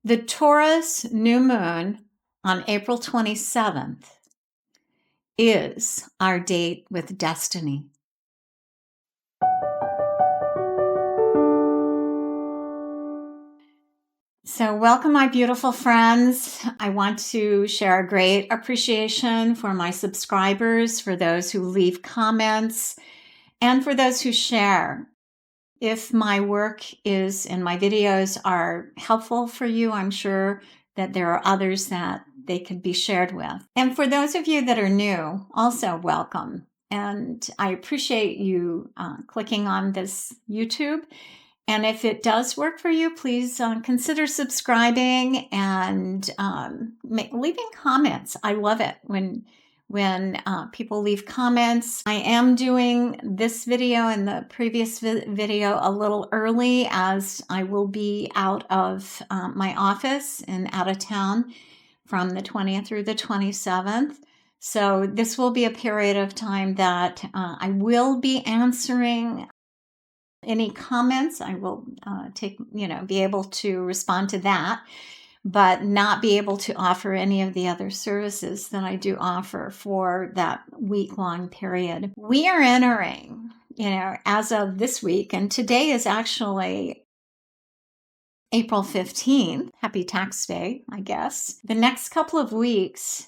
The Taurus New Moon on April 27th is our date with destiny. So welcome, my beautiful friends. I want to share a great appreciation for my subscribers, for those who leave comments, and for those who share. If my work and my videos are helpful for you, I'm sure that there are others that they could be shared with. And for those of you that are new, also welcome. And I appreciate you clicking on this YouTube. And if it does work for you, please consider subscribing and leaving comments. I love it when people leave comments. I am doing this video and the previous video a little early, as I will be out of my office and out of town from the 20th through the 27th. So this will be a period of time that I will be answering any comments. I will be able to respond to that, but not be able to offer any of the other services that I do offer for that week-long period. We are entering, as of this week, and today is actually April 15th. Happy Tax Day, I guess. The next couple of weeks,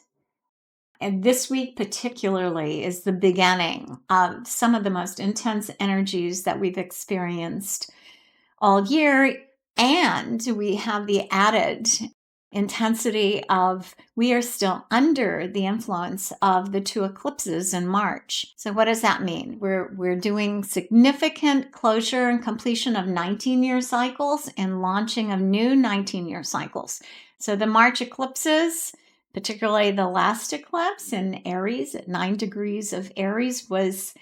and this week particularly, is the beginning of some of the most intense energies that we've experienced all year. And we have the added intensity of we are still under the influence of the two eclipses in March. So what does that mean? We're doing significant closure and completion of 19-year cycles and launching of new 19-year cycles. So the March eclipses, particularly the last eclipse in Aries at 9 degrees of Aries, was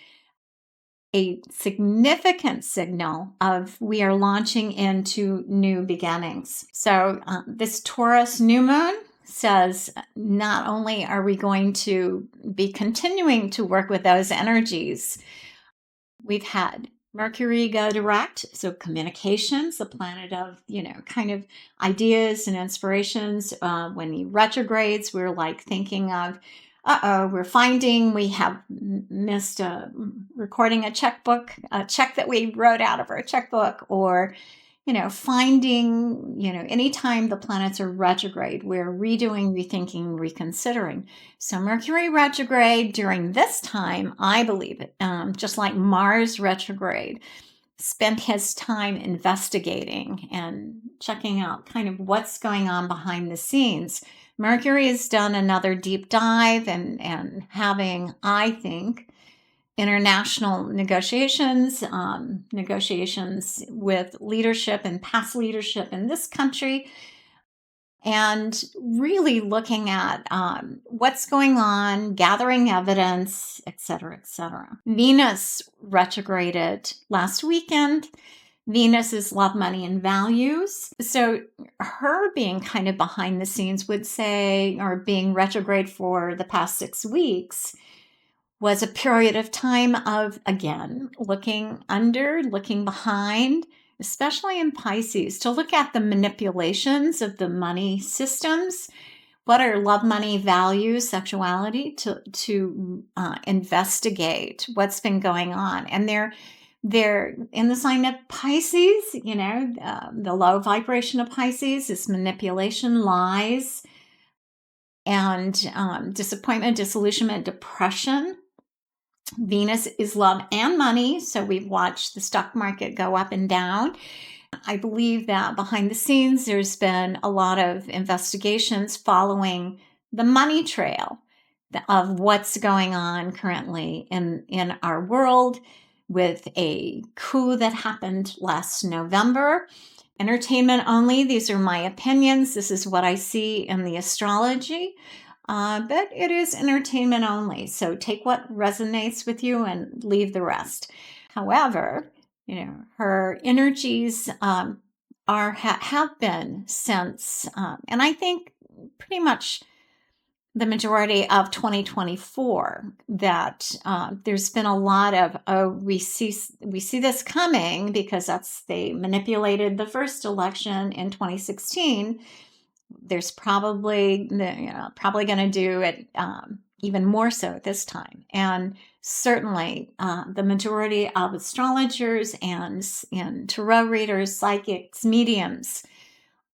a significant signal of we are launching into new beginnings. So this Taurus New Moon says not only are we going to be continuing to work with those energies, we've had Mercury go direct, so communications, the planet of, kind of ideas and inspirations. When he retrogrades, we're like thinking of, we're finding we have missed recording a check that we wrote out of our checkbook, or, finding, anytime the planets are retrograde, we're redoing, rethinking, reconsidering. So Mercury retrograde during this time, I believe, just like Mars retrograde, spent his time investigating and checking out kind of what's going on behind the scenes. Mercury has done another deep dive and having, I think, international negotiations with leadership and past leadership in this country, and really looking at what's going on, gathering evidence, etc., etc. Venus retrograded last weekend. Venus is love, money, and values. So her being kind of behind the scenes would say, or being retrograde for the past 6 weeks, was a period of time of, again, looking under, looking behind, especially in Pisces, to look at the manipulations of the money systems. What are love, money, values, sexuality, to investigate what's been going on. And they're in the sign of Pisces, the low vibration of Pisces is manipulation, lies, and disappointment, disillusionment, depression. Venus is love and money, so we've watched the stock market go up and down. I believe that behind the scenes, there's been a lot of investigations following the money trail of what's going on currently in our world, with a coup that happened last November. Entertainment only. These are my opinions. This is what I see in the astrology. But it is entertainment only. So take what resonates with you and leave the rest. However, her energies have been since, and I think pretty much the majority of 2024 that there's been a lot of, we see this coming because they manipulated the first election in 2016. There's probably going to do it even more so this time. And certainly the majority of astrologers and tarot readers, psychics, mediums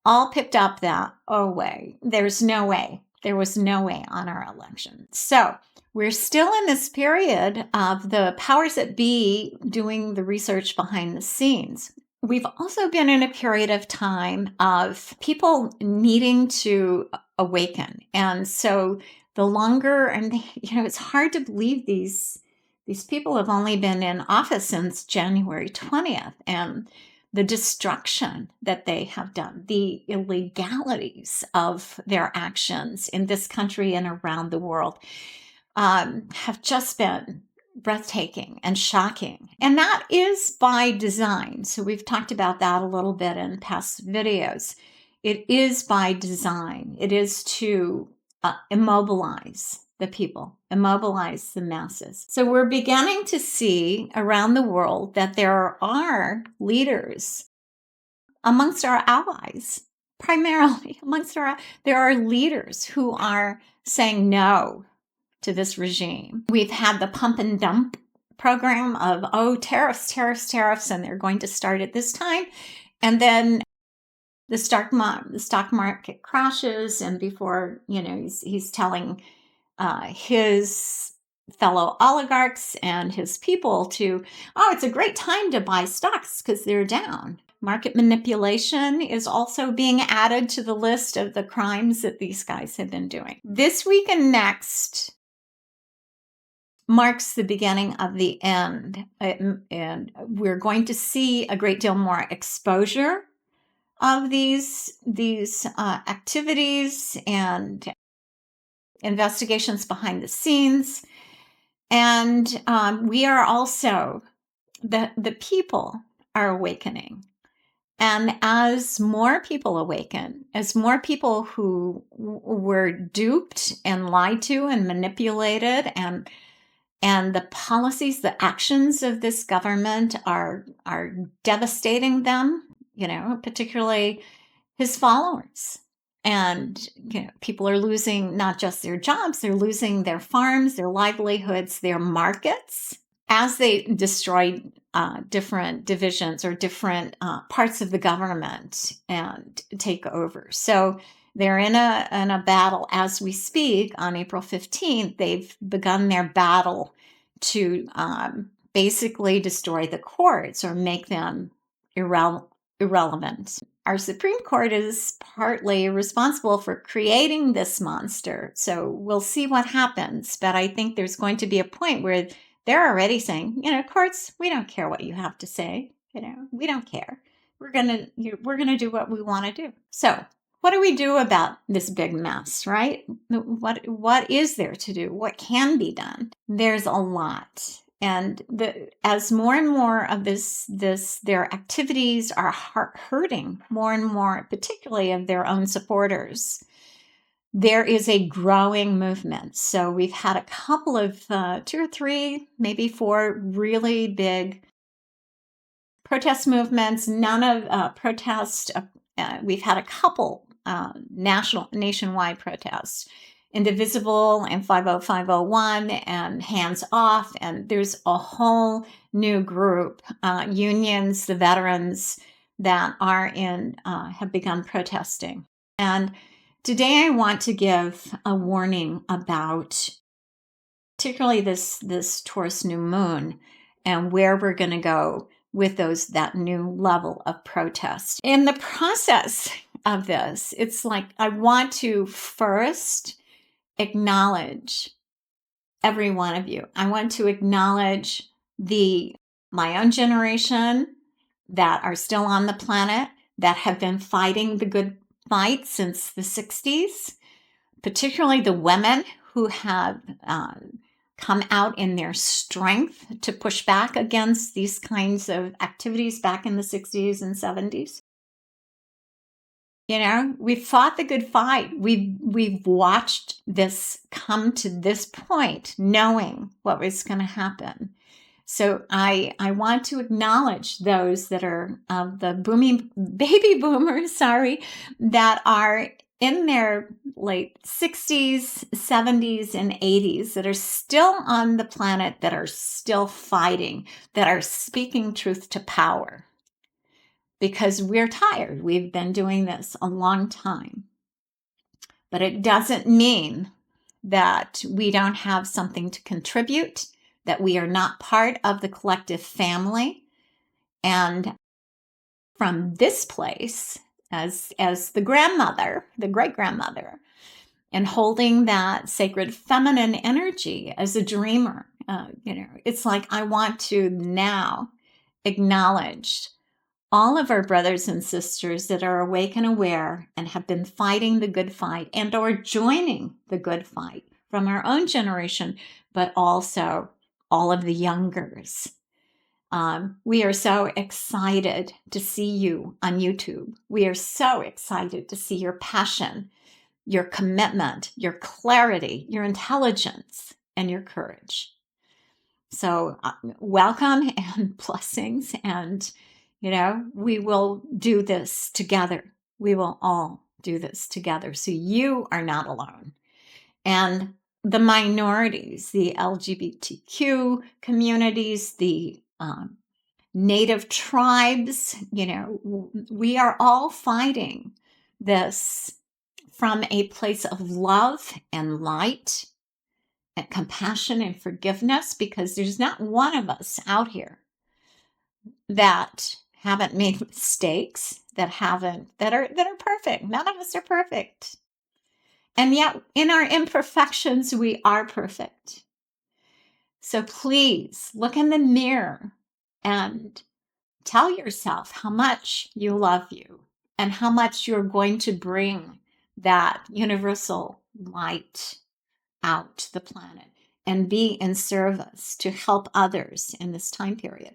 all picked up that, oh, wait, there was no way on our election. So we're still in this period of the powers that be doing the research behind the scenes. We've also been in a period of time of people needing to awaken. And so the longer, and it's hard to believe these people have only been in office since January 20th. And the destruction that they have done, the illegalities of their actions in this country and around the world have just been breathtaking and shocking. And that is by design. So we've talked about that a little bit in past videos. It is by design. It is to immobilize the people, immobilize the masses. So we're beginning to see around the world that there are leaders amongst our allies, primarily there are leaders who are saying no to this regime. We've had the pump and dump program of, tariffs, and they're going to start at this time. And then the stock market crashes, and before, he's telling his fellow oligarchs and his people it's a great time to buy stocks because they're down. Market manipulation is also being added to the list of the crimes that these guys have been doing. This week and next marks the beginning of the end, and we're going to see a great deal more exposure of these activities and investigations behind the scenes. And we are also, the people are awakening. And as more people awaken, as more people who were duped and lied to and manipulated, and the policies, the actions of this government are devastating them, particularly his followers. And people are losing not just their jobs, they're losing their farms, their livelihoods, their markets, as they destroy different divisions or different parts of the government and take over. So they're in a battle as we speak. On April 15th, they've begun their battle to basically destroy the courts or make them irrelevant. Our Supreme Court is partly responsible for creating this monster. So we'll see what happens. But I think there's going to be a point where they're already saying, courts, we don't care what you have to say. We don't care. We're gonna do what we want to do. So what do we do about this big mess, right? What is there to do? What can be done? There's a lot. And as more and more of their activities are hurting more and more, particularly of their own supporters, there is a growing movement. So we've had a couple of 2 or 3, maybe 4 really big protest movements. None of protest. We've had a couple nationwide protests. Indivisible and 50501 and Hands Off. And there's a whole new group, unions, the veterans that have begun protesting. And today I want to give a warning about particularly this Taurus New Moon and where we're going to go with that new level of protest. In the process of this, it's like I want to first acknowledge every one of you. I want to acknowledge my own generation that are still on the planet, that have been fighting the good fight since the 60s, particularly the women who have come out in their strength to push back against these kinds of activities back in the 60s and 70s. we've fought the good fight. We've watched this come to this point, knowing what was going to happen. So I want to acknowledge those that are the baby boomers, that are in their late 60s, 70s, and 80s that are still on the planet, that are still fighting, that are speaking truth to power. Because we're tired. We've been doing this a long time. But it doesn't mean that we don't have something to contribute, that we are not part of the collective family. And from this place, as the grandmother, the great-grandmother, and holding that sacred feminine energy as a dreamer, it's like I want to now acknowledge all of our brothers and sisters that are awake and aware and have been fighting the good fight and or joining the good fight from our own generation, but also all of the youngers. We are so excited to see you on YouTube. We are so excited to see your passion, your commitment, your clarity, your intelligence, and your courage. So welcome and blessings. And, we will do this together. We will all do this together. So you are not alone. And the minorities, the LGBTQ communities, the Native tribes, we are all fighting this from a place of love and light and compassion and forgiveness, because there's not one of us out here that haven't made mistakes, that are perfect. None of us are perfect. And yet in our imperfections, we are perfect. So please look in the mirror and tell yourself how much you love you and how much you're going to bring that universal light out to the planet and be in service to help others in this time period.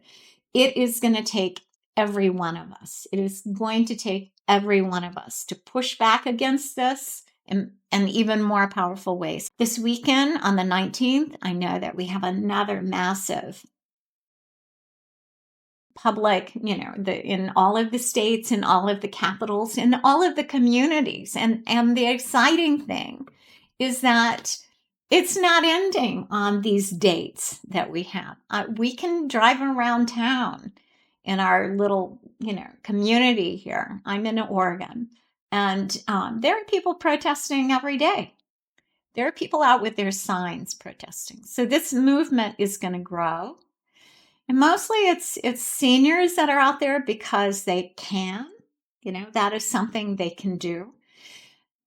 It is going to take every one of us. It is going to take every one of us to push back against this in even more powerful ways. This weekend on the 19th, I know that we have another massive public, in all of the states, in all of the capitals, in all of the communities. And the exciting thing is that it's not ending on these dates that we have. We can drive around town in our little, community here. I'm in Oregon, and there are people protesting every day. There are people out with their signs protesting. So this movement is going to grow. And mostly it's seniors that are out there because they can, that is something they can do,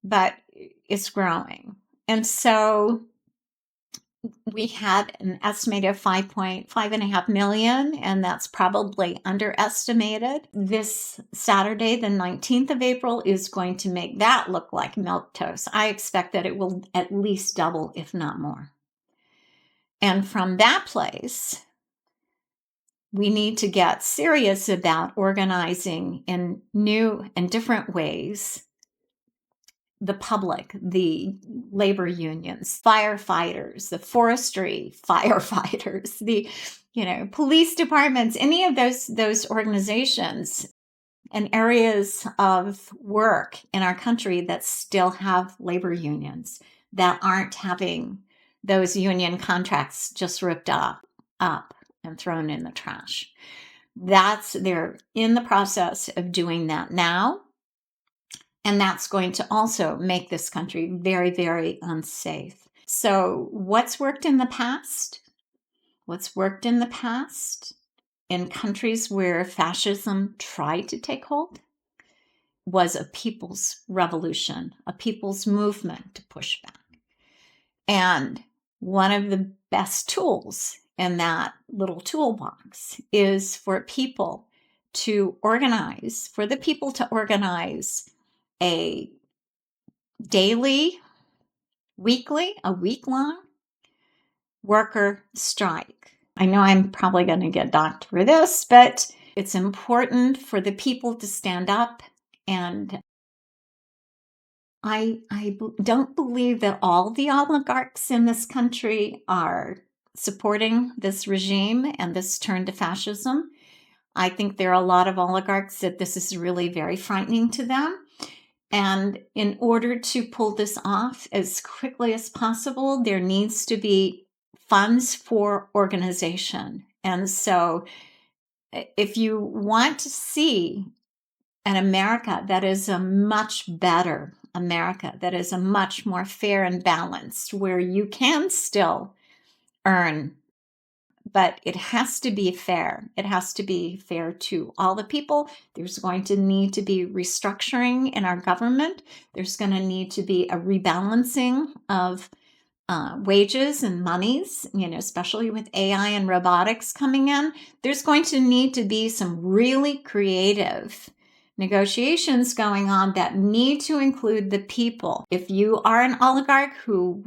but it's growing. And so we had an estimated 5.5 million, and that's probably underestimated. This Saturday, the 19th of April, is going to make that look like milquetoast. I expect that it will at least double, if not more. And from that place, we need to get serious about organizing in new and different ways the public, the labor unions, firefighters, the forestry firefighters, the police departments, any of those organizations and areas of work in our country that still have labor unions, that aren't having those union contracts just ripped up and thrown in the trash. They're in the process of doing that now. And that's going to also make this country very, very unsafe. So what's worked in the past? What's worked in the past in countries where fascism tried to take hold was a people's revolution, a people's movement to push back. And one of the best tools in that little toolbox is for people to organize, a daily, weekly, a week-long worker strike. I know I'm probably going to get docked for this, but it's important for the people to stand up and don't believe that all the oligarchs in this country are supporting this regime and this turn to fascism. I think there are a lot of oligarchs that this is really very frightening to them. And in order to pull this off as quickly as possible, there needs to be funds for organization. And so if you want to see an America that is a much better America, that is a much more fair and balanced, where you can still earn, but it has to be fair. It has to be fair to all the people. There's going to need to be restructuring in our government. There's going to need to be a rebalancing of wages and monies, especially with AI and robotics coming in. There's going to need to be some really creative negotiations going on that need to include the people. If you are an oligarch who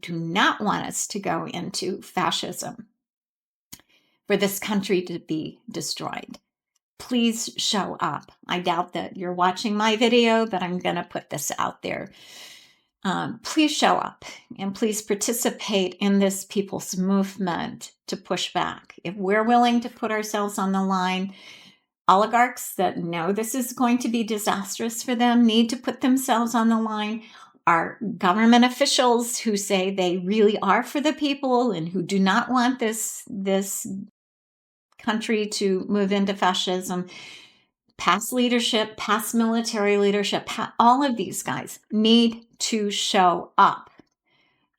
do not want us to go into fascism, for this country to be destroyed, please show up. I doubt that you're watching my video, but I'm going to put this out there. Please show up and please participate in this people's movement to push back. If we're willing to put ourselves on the line, oligarchs that know this is going to be disastrous for them need to put themselves on the line. Our government officials who say they really are for the people and who do not want this country to move into fascism, past leadership, past military leadership, all of these guys need to show up.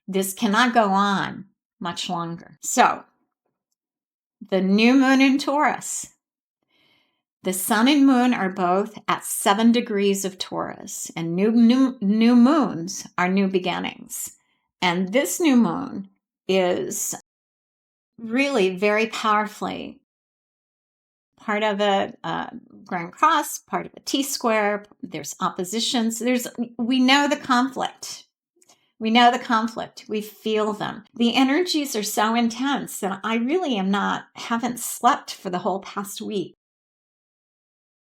This cannot go on much longer. So, the new moon in Taurus. The sun and moon are both at 7 degrees of Taurus, and new moons are new beginnings. And this new moon is really very powerfully part of a grand cross, part of a T-square. There's oppositions. We know the conflict. We know the conflict. We feel them. The energies are so intense that I really haven't slept for the whole past week.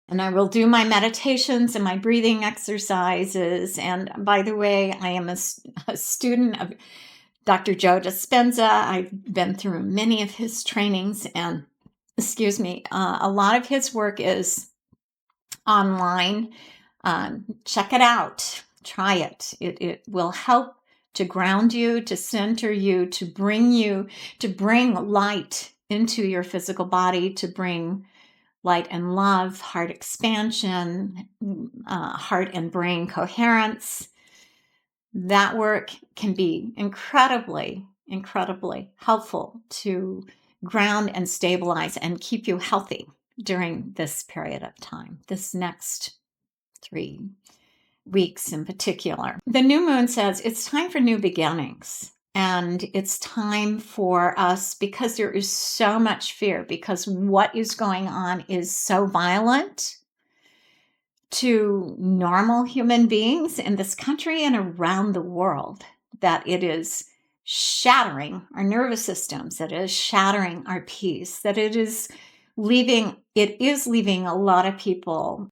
And I will do my meditations and my breathing exercises. And by the way, I am a student of Dr. Joe Dispenza. I've been through many of his trainings, and a lot of his work is online. Check it out. Try it. It will help to ground you, to center you, to bring light into your physical body, to bring light and love, heart expansion, heart and brain coherence. That work can be incredibly, incredibly helpful to ground and stabilize and keep you healthy during this period of time, this next 3 weeks in particular. The new moon says it's time for new beginnings. And it's time for us, because there is so much fear, because what is going on is so violent to normal human beings in this country and around the world, that it is shattering our nervous systems, that it is shattering our peace, that it is leaving a lot of people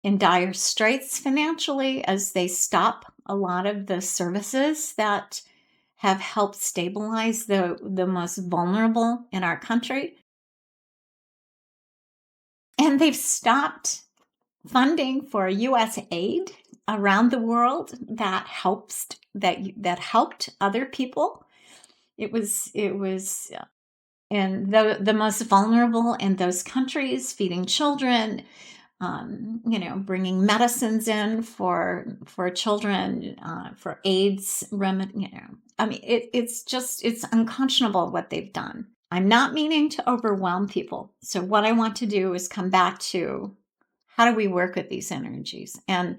in dire straits financially as they stop a lot of the services that have helped stabilize the most vulnerable in our country. And they've stopped funding for U.S. aid around the world that helped other people. It was in the most vulnerable in those countries, feeding children, bringing medicines in for children, for AIDS remedy. It's unconscionable what they've done. I'm not meaning to overwhelm people. So what I want to do is come back to, how do we work with these energies? And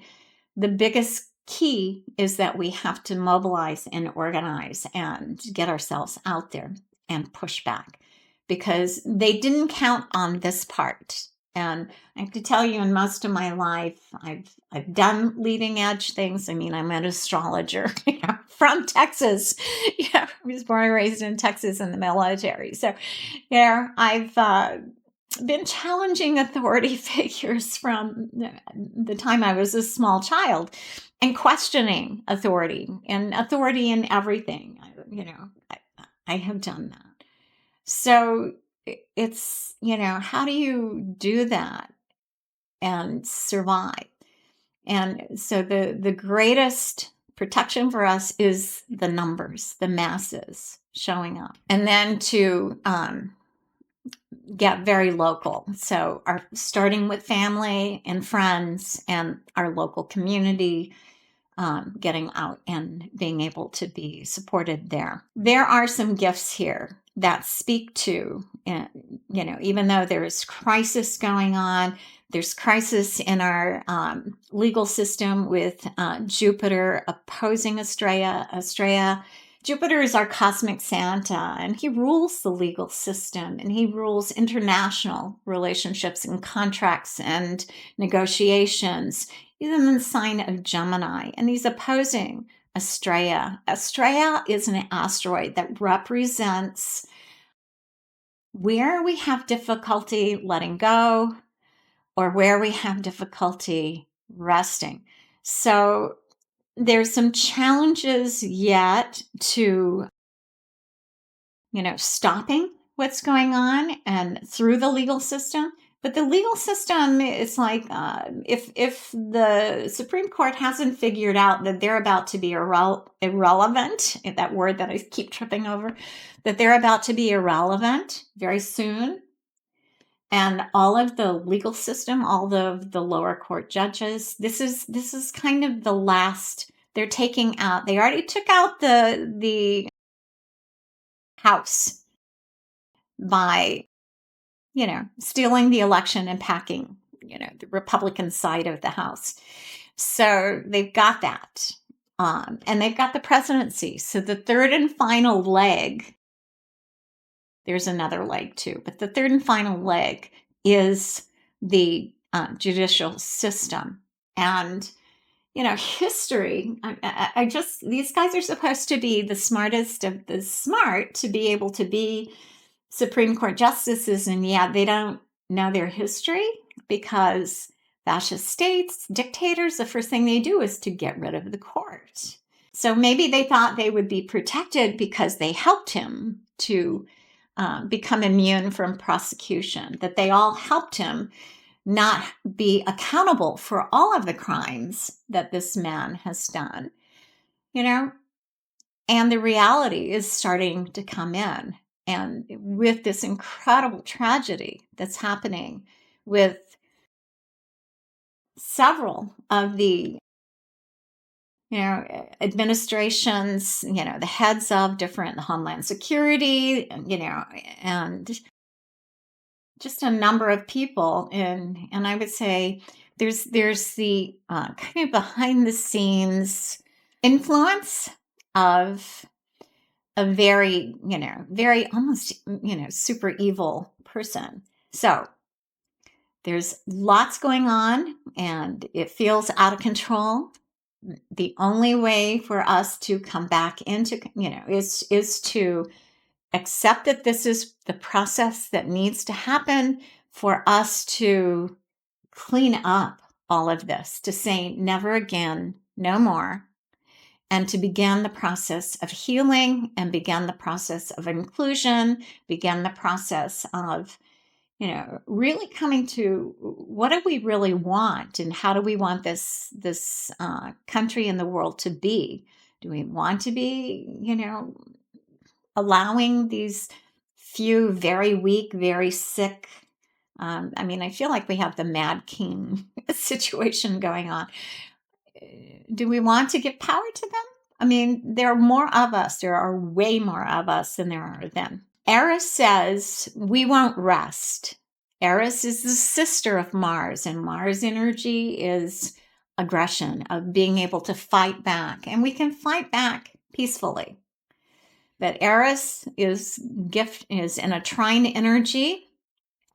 the biggest key is that we have to mobilize and organize and get ourselves out there and push back, because they didn't count on this part. And I have to tell you, in most of my life, I've done leading edge things. I mean, I'm an astrologer from Texas. I was born and raised in Texas in the military. So, I've been challenging authority figures from the time I was a small child, and questioning authority and authority in everything. I have done that. So it's, how do you do that and survive? And so the greatest protection for us is the numbers, the masses showing up. And then to get very local. So starting with family and friends and our local community, getting out and being able to be supported there. There are some gifts here that speak to, even though there's crisis going on, there's crisis in our legal system with Jupiter opposing Estrella. Jupiter is our cosmic Santa, and he rules the legal system, and he rules international relationships and contracts and negotiations. He's in the sign of Gemini, and he's opposing Estrella. Estrella is an asteroid that represents where we have difficulty letting go or where we have difficulty resting. So there's some challenges yet to, stopping what's going on and through the legal system. But the legal system is like, if the Supreme Court hasn't figured out that they're about to be irrelevant, that word that I keep tripping over, that they're about to be irrelevant very soon, and all of the legal system, all of the lower court judges, this is kind of the last. They're taking out. They already took out the House by, stealing the election and packing, the Republican side of the House. So they've got that. And they've got the presidency. So the third and final leg, there's another leg too, but the third and final leg is the judicial system. And, history, these guys are supposed to be the smartest of the smart to be able to be Supreme Court justices, and they don't know their history because fascist states, dictators, the first thing they do is to get rid of the court. So maybe they thought they would be protected because they helped him to become immune from prosecution, that they all helped him not be accountable for all of the crimes that this man has done, and the reality is starting to come in. And with this incredible tragedy that's happening with several of the, administrations, the heads of different Homeland Security, and just a number of people. And I would say there's the kind of behind the scenes influence of a very, very almost, super evil person. So there's lots going on and it feels out of control. The only way for us to come back into, is to accept that this is the process that needs to happen for us to clean up all of this, to say never again, no more, and to begin the process of healing and begin the process of inclusion, begin the process of, really coming to what do we really want and how do we want this country and the world to be? Do we want to be, allowing these few very weak, very sick, I feel like we have the Mad King situation going on. Do we want to give power to them? There are more of us. There are way more of us than there are them. Eris says, we won't rest. Eris is the sister of Mars, and Mars energy is aggression, of being able to fight back. And we can fight back peacefully. But Eris is in a trine energy.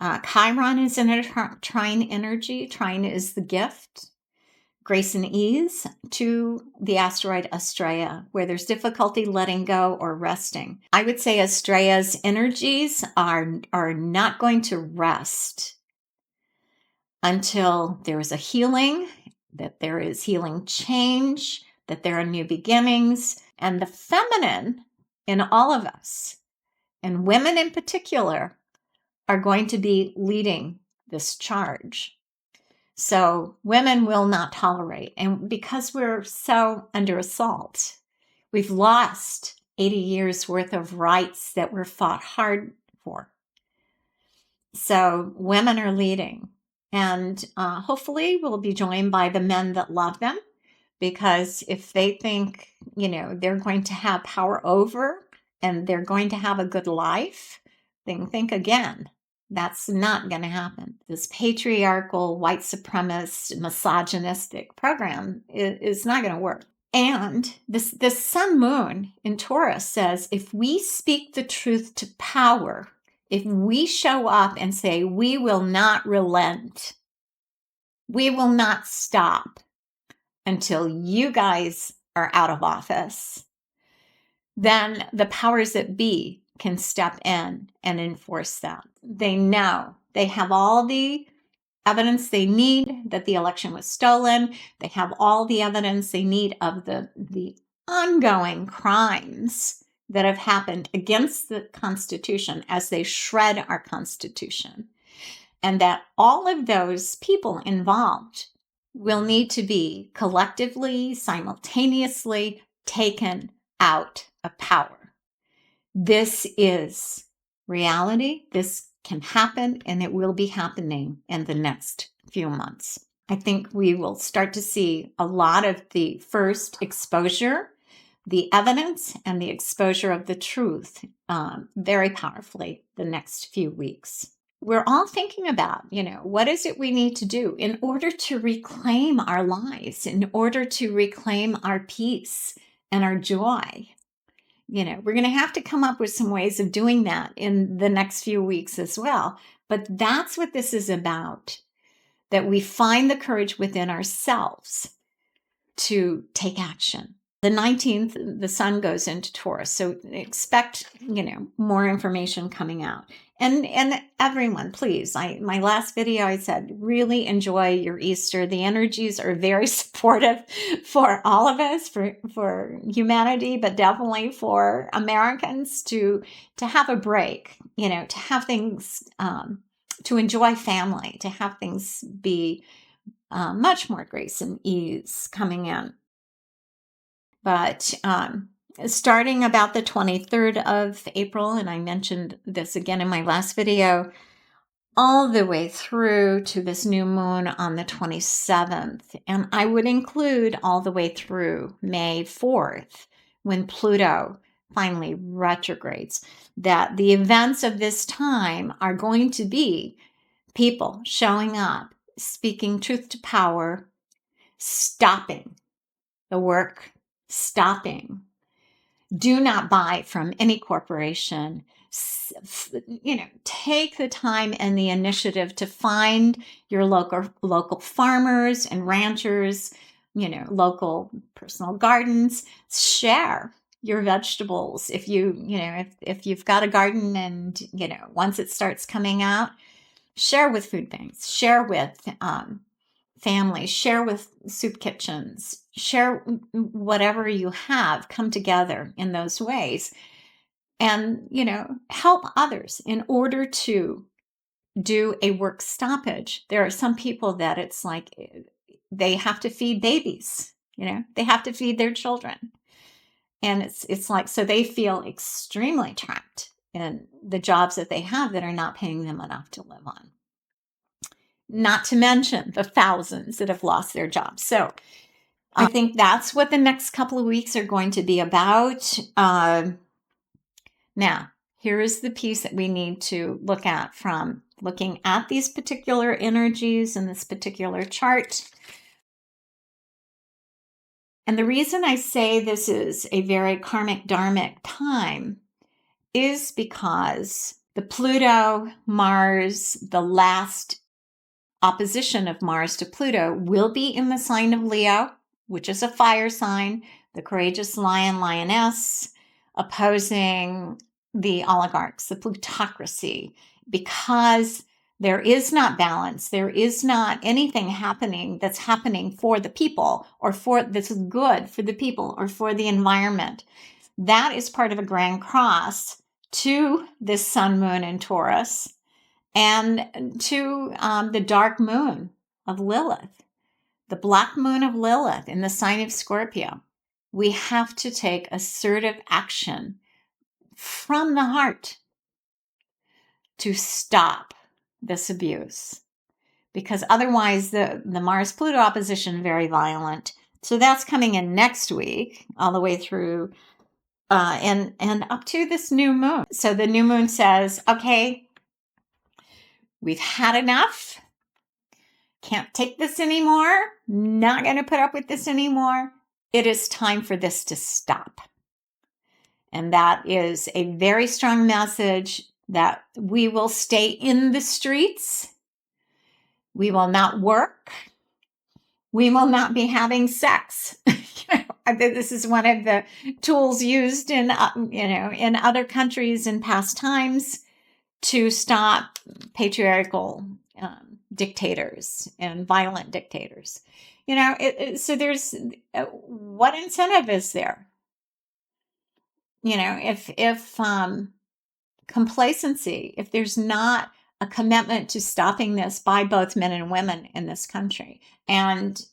Chiron is in a trine energy. Trine is the gift. grace and ease to the asteroid Astraea, where there's difficulty letting go or resting. I would say Astraea's energies are not going to rest until there is a healing, that there is healing change, that there are new beginnings, and the feminine in all of us, and women in particular, are going to be leading this charge. So women will not tolerate. And because we're so under assault, we've lost 80 years worth of rights that were fought hard for. So women are leading. And hopefully we'll be joined by the men that love them, because if they think, they're going to have power over and they're going to have a good life, then think again. That's not going to happen. This patriarchal, white supremacist, misogynistic program is not going to work. And this sun moon in Taurus says, if we speak the truth to power, if we show up and say, we will not relent, we will not stop until you guys are out of office, then the powers that be can step in and enforce that. They know. They have all the evidence they need that the election was stolen. They have all the evidence they need of the ongoing crimes that have happened against the Constitution as they shred our Constitution. And that all of those people involved will need to be collectively, simultaneously taken out of power. This is reality. This can happen, and it will be happening in the next few months. I think we will start to see a lot of the first exposure, the evidence, and the exposure of the truth very powerfully the next few weeks. We're all thinking about, what is it we need to do in order to reclaim our lives, in order to reclaim our peace and our joy. We're going to have to come up with some ways of doing that in the next few weeks as well. But that's what this is about, that we find the courage within ourselves to take action. The 19th, the sun goes into Taurus. So expect, more information coming out. And everyone, please, my last video, I said, really enjoy your Easter. The energies are very supportive for all of us, for humanity, but definitely for Americans to have a break, to have things, to enjoy family, to have things be much more grace and ease coming in. But starting about the 23rd of April, and I mentioned this again in my last video, all the way through to this new moon on the 27th. And I would include all the way through May 4th, when Pluto finally retrogrades, that the events of this time are going to be people showing up, speaking truth to power, stopping the work, stopping. Do not buy from any corporation. Take the time and the initiative to find your local farmers and ranchers, local personal gardens. Share your vegetables. If if you've got a garden and, once it starts coming out, share with food banks, share with families, share with soup kitchens, share whatever you have, come together in those ways and, help others in order to do a work stoppage. There are some people that it's like they have to feed babies, they have to feed their children. And it's like, so they feel extremely trapped in the jobs that they have that are not paying them enough to live on. Not to mention the thousands that have lost their jobs. So I think that's what the next couple of weeks are going to be about. Now, here is the piece that we need to look at from looking at these particular energies in this particular chart. And the reason I say this is a very karmic dharmic time is because the Pluto, Mars, the last opposition of Mars to Pluto will be in the sign of Leo, which is a fire sign, the courageous lion, lioness, opposing the oligarchs, the plutocracy, because there is not balance. There is not anything happening that's happening for the people or for that's good for the people or for the environment. That is part of a grand cross to this sun, moon, and Taurus, and to the dark moon of Lilith, the black moon of Lilith in the sign of Scorpio. We have to take assertive action from the heart to stop this abuse, because otherwise the Mars-Pluto opposition very violent. So that's coming in next week, all the way through and up to this new moon. So the new moon says, okay, we've had enough. Can't take this anymore. Not going to put up with this anymore. It is time for this to stop. And that is a very strong message that we will stay in the streets. We will not work. We will not be having sex. This is one of the tools used in other countries in past times to stop patriarchal dictators and violent dictators. So there's what incentive is there? If complacency, if there's not a commitment to stopping this by both men and women in this country, and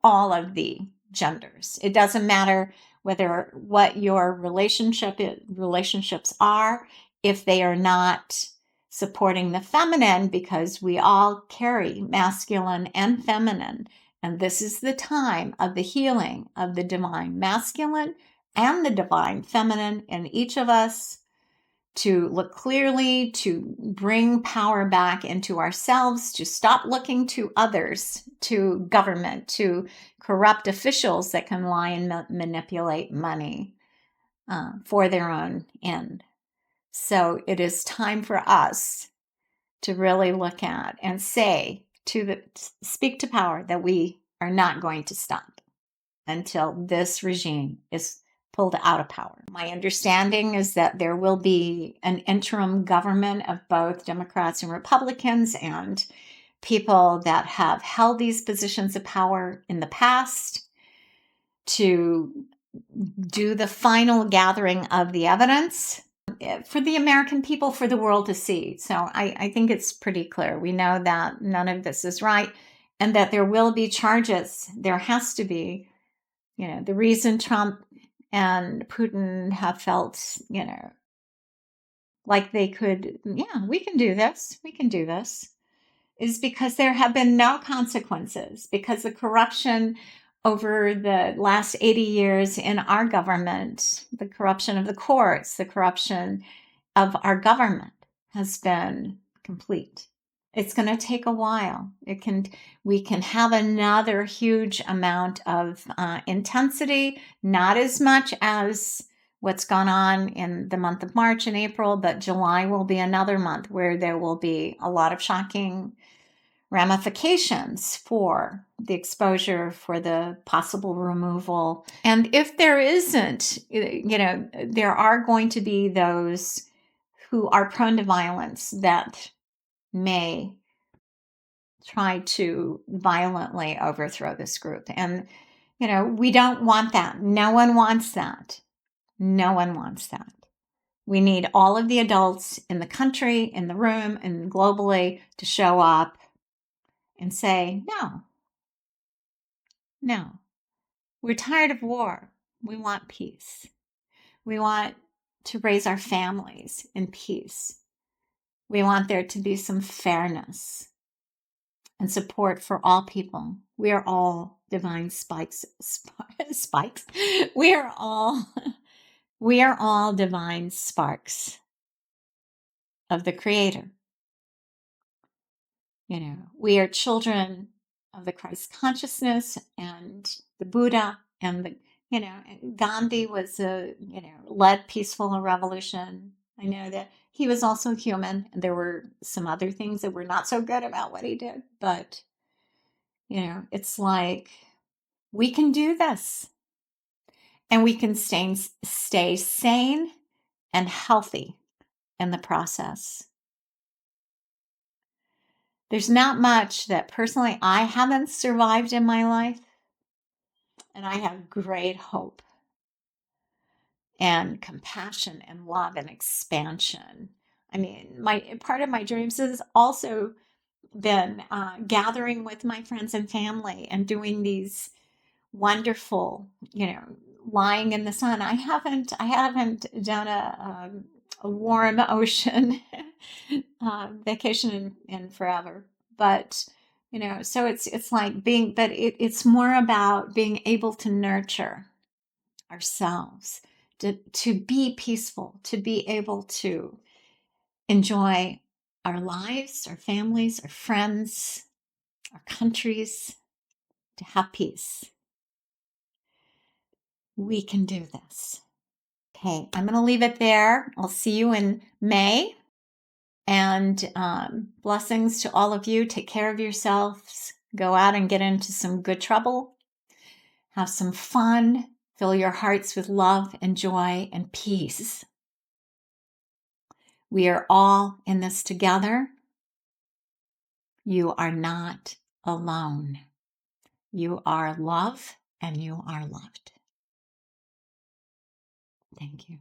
all of the genders, it doesn't matter what your relationships are, if they are not supporting the feminine, because we all carry masculine and feminine, and this is the time of the healing of the divine masculine and the divine feminine in each of us, to look clearly, to bring power back into ourselves, to stop looking to others, to government, to corrupt officials that can lie and manipulate money for their own end. So it is time for us to really look at and speak to power that we are not going to stop until this regime is pulled out of power. My understanding is that there will be an interim government of both Democrats and Republicans and people that have held these positions of power in the past to do the final gathering of the evidence for the American people, for the world to see. So I think it's pretty clear. We know that none of this is right and that there will be charges. There has to be. The reason Trump and Putin have felt, like they could, we can do this, is because there have been no consequences, because the corruption over the last 80 years in our government, the corruption of the courts, the corruption of our government has been complete. It's going to take a while. We can have another huge amount of intensity, not as much as what's gone on in the month of March and April, but July will be another month where there will be a lot of shocking ramifications for the exposure, for the possible removal. And if there isn't, there are going to be those who are prone to violence that may try to violently overthrow this group. And, we don't want that. No one wants that. No one wants that. We need all of the adults in the country, in the room, and globally to show up and say, no, we're tired of war. We want peace. We want to raise our families in peace. We want there to be some fairness and support for all people. We are all divine spikes. We are all divine sparks of the Creator. We are children of the Christ consciousness and the Buddha, and Gandhi was led peaceful revolution. I know that he was also human. And there were some other things that were not so good about what he did. But, it's like we can do this, and we can stay sane and healthy in the process. There's not much that personally I haven't survived in my life, and I have great hope and compassion and love and expansion. I mean, part of my dreams has also been gathering with my friends and family and doing these wonderful, lying in the sun. I haven't done a warm ocean vacation in forever, but so it's like it's more about being able to nurture ourselves, to be peaceful, to be able to enjoy our lives, our families, our friends, our countries, to have peace. We can do this. Okay, I'm going to leave it there. I'll see you in May. And blessings to all of you. Take care of yourselves. Go out and get into some good trouble. Have some fun. Fill your hearts with love and joy and peace. We are all in this together. You are not alone. You are love and you are loved. Thank you.